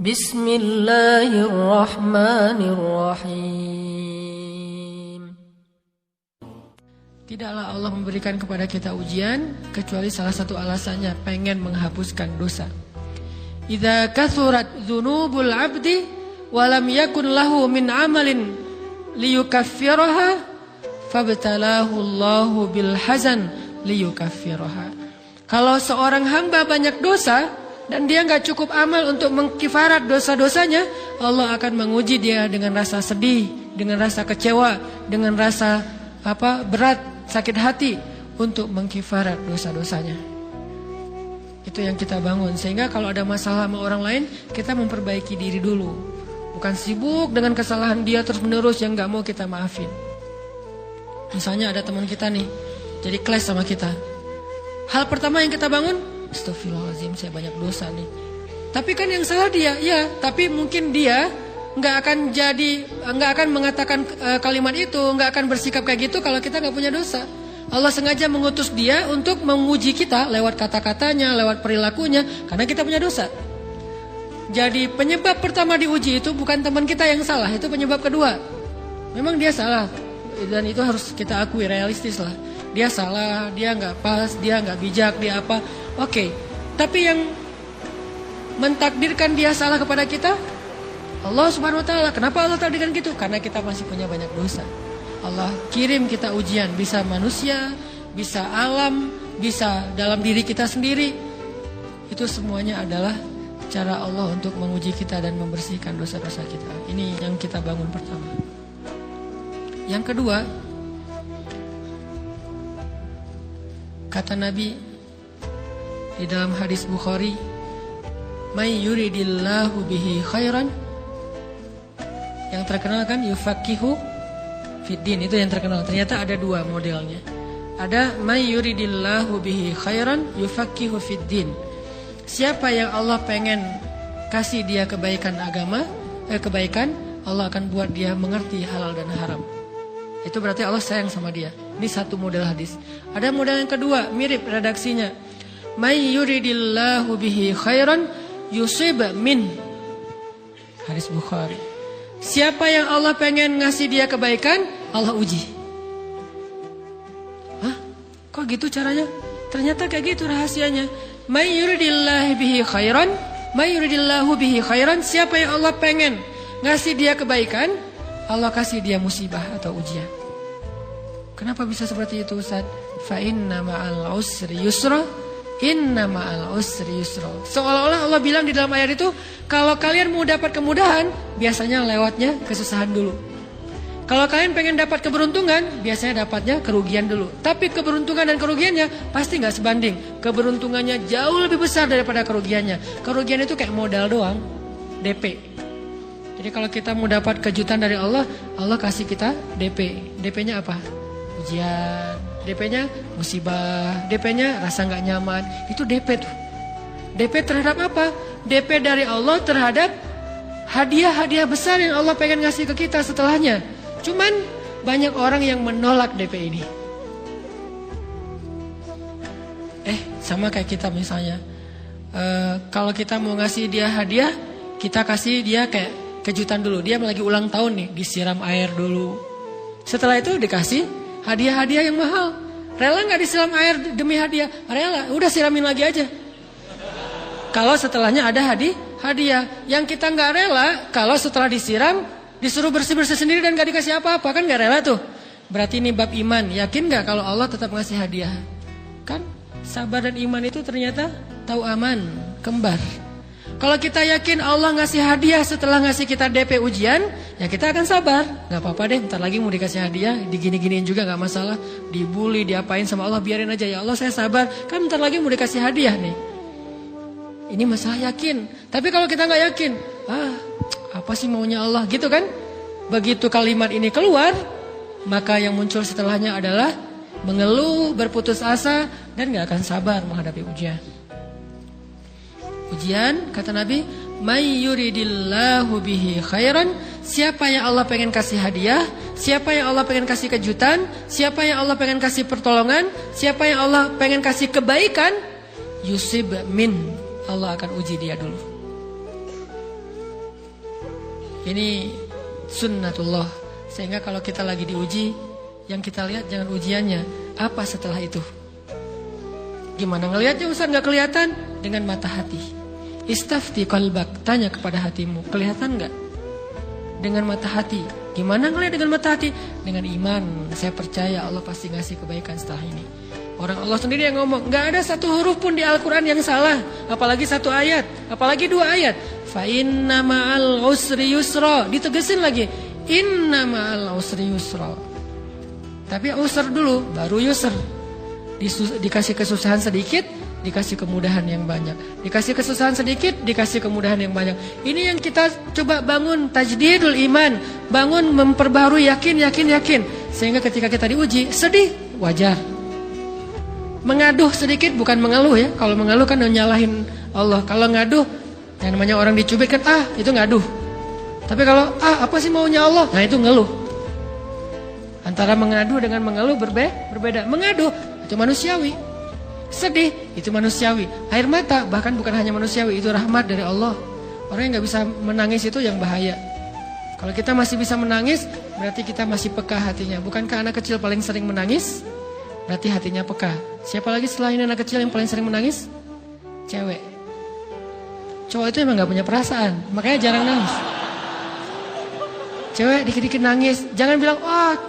Bismillahirrahmanirrahim. Tidaklah Allah memberikan kepada kita ujian kecuali salah satu alasannya pengen menghapuskan dosa. Idza kathurat dzunubul 'abdi wa lam yakun lahu min 'amalin liyukaffiraha fabtalahu Allahu bil hazan liyukaffiraha. Kalau seorang hamba banyak dosa dan dia enggak cukup amal untuk mengkifarat dosa-dosanya, Allah akan menguji dia dengan rasa sedih, dengan rasa kecewa, dengan rasa berat, sakit hati untuk mengkifarat dosa-dosanya. Itu yang kita bangun. Sehingga kalau ada masalah sama orang lain, kita memperbaiki diri dulu. Bukan sibuk dengan kesalahan dia terus menerus yang gak mau kita maafin. Misalnya ada teman kita nih, jadi clash sama kita. Hal pertama yang kita bangun, astagfirullahaladzim, saya banyak dosa nih. Tapi kan yang salah dia, ya. Tapi mungkin dia nggak akan mengatakan kalimat itu, nggak akan bersikap kayak gitu kalau kita nggak punya dosa. Allah sengaja mengutus dia untuk menguji kita lewat kata-katanya, lewat perilakunya, karena kita punya dosa. Jadi penyebab pertama diuji itu bukan teman kita yang salah, itu penyebab kedua. Memang dia salah, dan itu harus kita akui, realistis lah. Dia salah, dia nggak pas, dia nggak bijak, dia apa? Oke. Tapi yang mentakdirkan dia salah kepada kita, Allah Subhanahu Wa Taala. Kenapa Allah takdirkan gitu? Karena kita masih punya banyak dosa. Allah kirim kita ujian, bisa manusia, bisa alam, bisa dalam diri kita sendiri. Itu semuanya adalah cara Allah untuk menguji kita dan membersihkan dosa-dosa kita. Ini yang kita bangun pertama. Yang kedua, kata Nabi di dalam hadis Bukhari, "May yuridillahu bihi khairan." Yang terkenal kan yufaqihu fiddin, itu yang terkenal. Ternyata ada dua modelnya. Ada may yuridillahu bihi khairan yufaqihu fiddin. Siapa yang Allah pengen kasih dia kebaikan agama, kebaikan, Allah akan buat dia mengerti halal dan haram. Itu berarti Allah sayang sama dia. Ini satu model hadis. Ada model yang kedua, mirip redaksinya. May yuridillahu bihi khairan yusib min. Hadis Bukhari. Siapa yang Allah pengen ngasih dia kebaikan, Allah uji. Hah? Kok gitu caranya? Ternyata kayak gitu rahasianya. May yuridillahu bihi khairan, may yuridillahu bihi khairan. Siapa yang Allah pengen ngasih dia kebaikan, Allah kasih dia musibah atau ujian. Kenapa bisa seperti itu, Ustaz? Fa inna ma'al usri yusra, inna ma'al usri yusra. Seolah-olah Allah bilang di dalam ayat itu, kalau kalian mau dapat kemudahan, biasanya lewatnya kesusahan dulu. Kalau kalian pengen dapat keberuntungan, biasanya dapatnya kerugian dulu. Tapi keberuntungan dan kerugiannya pasti gak sebanding. Keberuntungannya jauh lebih besar daripada kerugiannya. Kerugian itu kayak modal doang, DP. Jadi kalau kita mau dapat kejutan dari Allah, Allah kasih kita DP. DP-nya apa? Ujian. DP-nya musibah. DP-nya rasa gak nyaman. Itu DP tuh. DP terhadap apa? DP dari Allah terhadap hadiah-hadiah besar yang Allah pengen ngasih ke kita setelahnya. Cuman banyak orang yang menolak DP ini. Sama kayak kita misalnya. Kalau kita mau ngasih dia hadiah, kita kasih dia kayak kejutan dulu. Dia lagi ulang tahun nih, disiram air dulu. Setelah itu dikasih hadiah-hadiah yang mahal. Rela gak disiram air demi hadiah? Rela, udah siramin lagi aja. Kalau setelahnya ada hadiah. Yang kita gak rela, kalau setelah disiram disuruh bersih-bersih sendiri dan gak dikasih apa-apa, kan gak rela tuh. Berarti ini bab iman. Yakin gak kalau Allah tetap ngasih hadiah? Kan sabar dan iman itu ternyata tahu aman, kembar. Kalau kita yakin Allah ngasih hadiah setelah ngasih kita DP ujian, ya kita akan sabar. Gak apa-apa deh, bentar lagi mau dikasih hadiah, digini-giniin juga gak masalah. Dibully, diapain sama Allah, biarin aja. Ya Allah saya sabar, kan bentar lagi mau dikasih hadiah nih. Ini masalah yakin. Tapi kalau kita gak yakin, apa sih maunya Allah gitu kan? Begitu kalimat ini keluar, maka yang muncul setelahnya adalah mengeluh, berputus asa, dan gak akan sabar menghadapi ujian. Ujian, kata Nabi, may yuridillahu bihi khairan. Siapa yang Allah pengen kasih hadiah, siapa yang Allah pengen kasih kejutan, siapa yang Allah pengen kasih pertolongan, siapa yang Allah pengen kasih kebaikan, yusib min. Allah akan uji dia dulu. Ini sunnatullah. Sehingga kalau kita lagi diuji, yang kita lihat jangan ujiannya, apa setelah itu. Gimana ngelihatnya Ustaz nggak kelihatan? Dengan mata hati. Istafti qalbak, tanya kepada hatimu, kelihatan nggak? Dengan mata hati. Gimana ngelihat dengan mata hati? Dengan iman. Saya percaya Allah pasti ngasih kebaikan setelah ini. Orang Allah sendiri yang ngomong, nggak ada satu huruf pun di Al-Quran yang salah, apalagi satu ayat, apalagi 2 ayat. Fa inna ma'al usri yusra, ditegesin lagi, inna ma'al usri yusra. Tapi usr dulu, baru yusr. Dikasih kesusahan sedikit, dikasih kemudahan yang banyak. Dikasih kesusahan sedikit, dikasih kemudahan yang banyak. Ini yang kita coba bangun, tajdidul iman, bangun memperbarui yakin. Sehingga ketika kita diuji, sedih, wajar. Mengaduh sedikit, bukan mengeluh ya. Kalau mengeluh kan nyalahin Allah. Kalau ngaduh, yang namanya orang dicubit kan, itu ngaduh. Tapi kalau, apa sih maunya Allah? Nah itu ngeluh. Antara mengadu dengan mengeluh berbeda. Mengaduh, itu manusiawi. Sedih, itu manusiawi. Air mata, bahkan bukan hanya manusiawi, itu rahmat dari Allah. Orang yang gak bisa menangis itu yang bahaya. Kalau kita masih bisa menangis, berarti kita masih peka hatinya. Bukankah anak kecil paling sering menangis? Berarti hatinya peka. Siapa lagi selain anak kecil yang paling sering menangis? Cewek. Cowok itu emang gak punya perasaan, makanya jarang nangis. Cewek dikit-dikit nangis. Jangan bilang,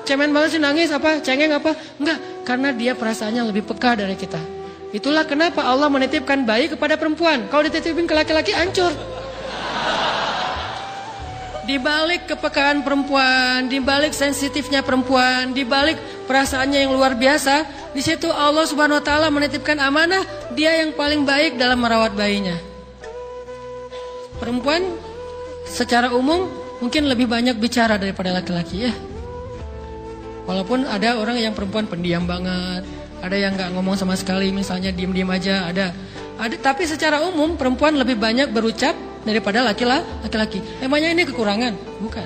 cemen banget sih nangis, cengeng apa. Enggak, karena dia perasaannya lebih peka dari kita. Itulah kenapa Allah menitipkan bayi kepada perempuan. Kalau dititipin ke laki-laki, hancur. Di balik kepekaan perempuan, di balik sensitifnya perempuan, di balik perasaannya yang luar biasa, di situ Allah Subhanahu wa taala menitipkan amanah, dia yang paling baik dalam merawat bayinya. Perempuan secara umum mungkin lebih banyak bicara daripada laki-laki ya. Walaupun ada orang yang perempuan pendiam banget, ada yang nggak ngomong sama sekali, misalnya diem-diem aja, ada. Tapi secara umum perempuan lebih banyak berucap daripada laki-laki. Emangnya ini kekurangan? Bukan.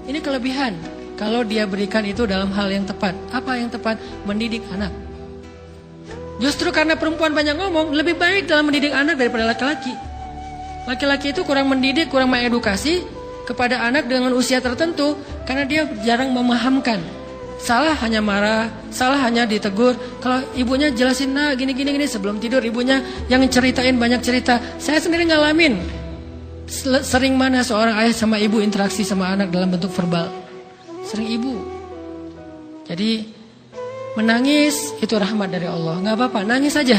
Ini kelebihan. Kalau dia berikan itu dalam hal yang tepat. Apa yang tepat? Mendidik anak. Justru karena perempuan banyak ngomong, lebih baik dalam mendidik anak daripada laki-laki. Laki-laki itu kurang mendidik, kurang mengedukasi kepada anak dengan usia tertentu, karena dia jarang memahamkan. Salah hanya marah, salah hanya ditegur. Kalau ibunya jelasin, gini sebelum tidur ibunya yang ceritain banyak cerita. Saya sendiri ngalamin. Sering mana seorang ayah sama ibu interaksi sama anak dalam bentuk verbal. Sering ibu. Jadi menangis itu rahmat dari Allah. Gak apa-apa, nangis saja.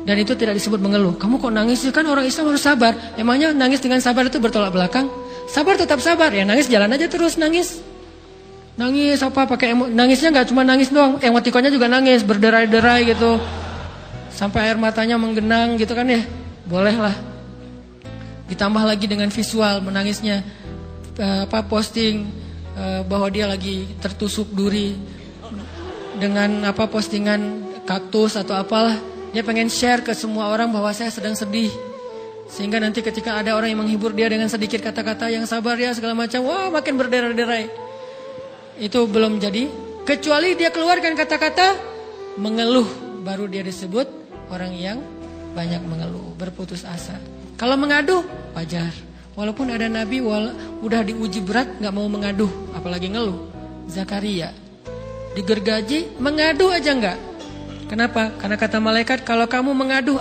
Dan itu tidak disebut mengeluh. Kamu kok nangis sih? Kan orang Islam harus sabar. Emangnya nangis dengan sabar itu bertolak belakang? Sabar tetap sabar. Ya nangis jalan aja terus nangis. Nangis pakai nangisnya nggak cuma nangis doang, emotikonnya juga nangis, berderai-derai gitu. Sampai air matanya menggenang gitu kan ya. Boleh lah. Ditambah lagi dengan visual menangisnya, posting bahwa dia lagi tertusuk duri dengan postingan kaktus atau apalah. Dia pengen share ke semua orang bahwa saya sedang sedih. Sehingga nanti ketika ada orang yang menghibur dia dengan sedikit kata-kata yang sabar ya segala macam, makin berderai-derai. Itu belum jadi. Kecuali dia keluarkan kata-kata mengeluh, baru dia disebut orang yang banyak mengeluh, berputus asa. Kalau mengaduh, wajar. Walaupun ada nabi udah diuji berat gak mau mengaduh, apalagi ngeluh. Zakaria digergaji, mengadu aja enggak. Kenapa? Karena kata malaikat, kalau kamu mengaduh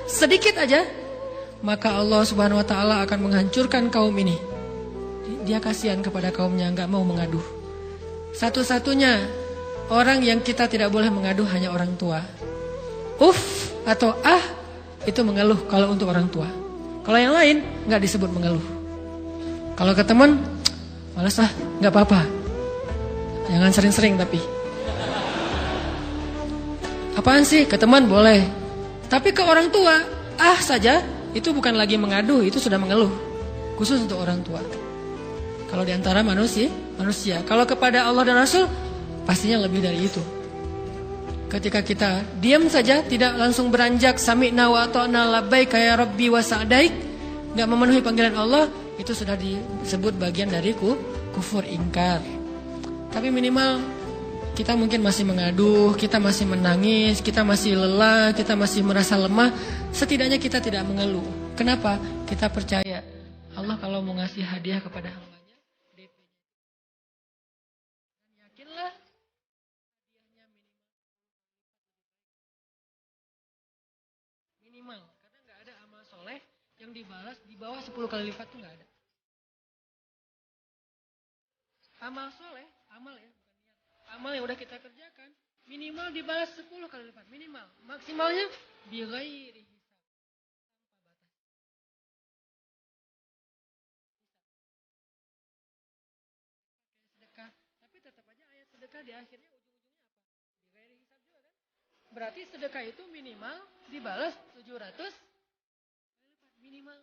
sedikit aja, maka Allah Subhanahu wa taala akan menghancurkan kaum ini. Dia kasihan kepada kaumnya, enggak mau mengaduh. Satu-satunya orang yang kita tidak boleh mengadu hanya orang tua. Atau itu mengeluh kalau untuk orang tua. Kalau yang lain enggak disebut mengeluh. Kalau ke teman, malas enggak apa-apa. Jangan sering-sering tapi. Apaan sih? Ke teman boleh. Tapi ke orang tua, saja, itu bukan lagi mengadu, itu sudah mengeluh. Khusus untuk orang tua. Kalau di antara manusia. Kalau kepada Allah dan Rasul, pastinya lebih dari itu. Ketika kita diam saja, tidak langsung beranjak sami'na wa ata'na labbaik ya rabbi wa sa'daik, enggak memenuhi panggilan Allah, itu sudah disebut bagian dari kufur ingkar. Tapi minimal kita mungkin masih mengaduh, kita masih menangis, kita masih lelah, kita masih merasa lemah. Setidaknya kita tidak mengeluh. Kenapa? Kita percaya Allah kalau mau ngasih hadiah kepada hambanya, DP-nya. Dan yakinlah hadiahnya minimal. Karena nggak ada amal soleh yang dibalas di bawah 10 kali lipat tuh nggak ada. Amal soleh, amal ya, bukan niat. Amal yang udah kita kerjakan, minimal dibalas 10 kali lipat. Minimal. Maksimalnya, bighairi hisab. Tanpa batas. Kayak sedekah. Tapi tetap aja ayat sedekah di akhirnya ujung-ujungnya apa? Bighairi hisab juga kan? Berarti sedekah itu minimal dibalas 700 kali lipat. Minimal.